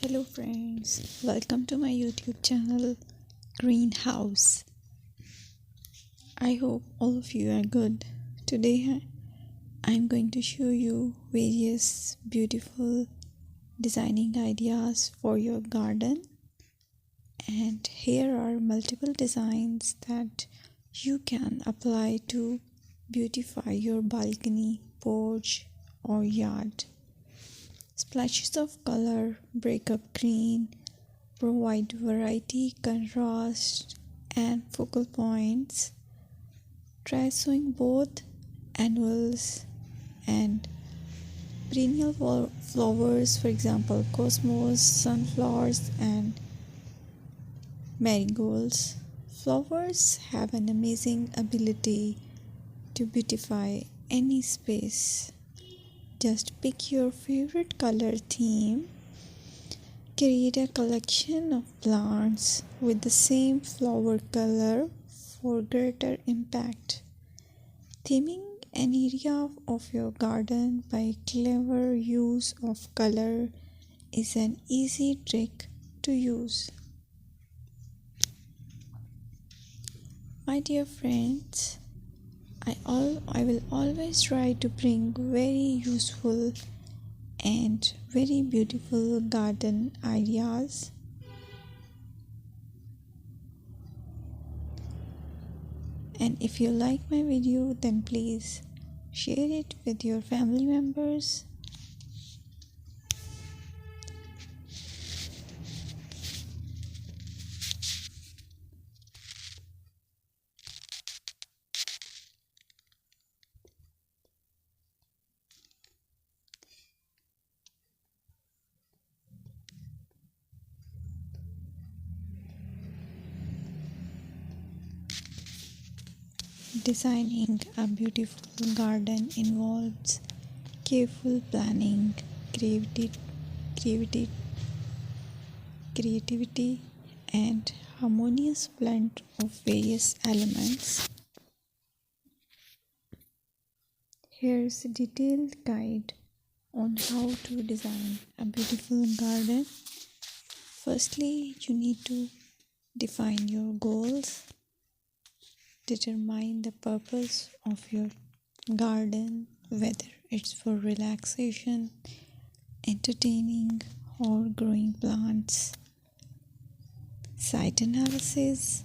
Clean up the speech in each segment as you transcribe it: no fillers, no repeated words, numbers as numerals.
Hello friends, welcome to my YouTube channel Greenhouse. I hope all of you are good. Today I'm going to show you various beautiful designing ideas for your garden, and here are multiple designs that you can apply to beautify your balcony, porch or yard. Splashes of color break up green, provide variety, contrast, and focal points. Try sowing both annuals and perennial flowers, for example, cosmos, sunflowers, and marigolds. Flowers have an amazing ability to beautify any space. Just pick your favorite color theme. Create a collection of plants with the same flower color for greater impact. Theming an area of your garden by clever use of color is an easy trick to use. My dear friends, I will always try to bring very useful and very beautiful garden ideas. And if you like my video, then please share it with your family members. Designing a beautiful garden involves careful planning, creativity, and harmonious blend of various elements. Here's a detailed guide on how to design a beautiful garden. Firstly, you need to define your goals. Determine the purpose of your garden, whether it's for relaxation, entertaining, or growing plants. Site analysis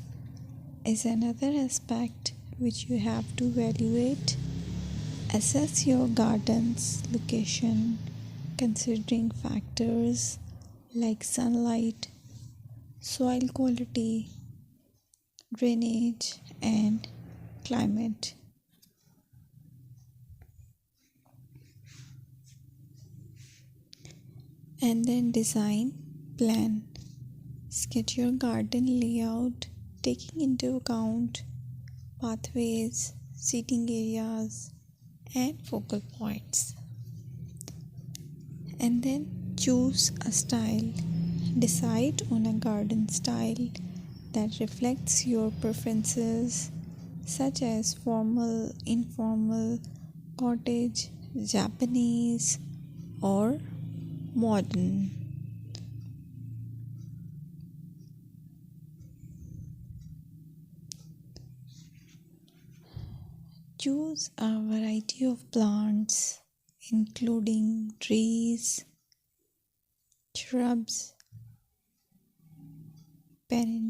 is another aspect which you have to evaluate. Assess your garden's location, considering factors like sunlight, soil quality, drainage, and climate. And then design plan. Sketch your garden layout, taking into account pathways, seating areas, and focal points. And then choose a style. Decide on a garden style that reflects your preferences, such as formal, informal, cottage, Japanese, or modern. Choose a variety of plants, including trees, shrubs, perennials,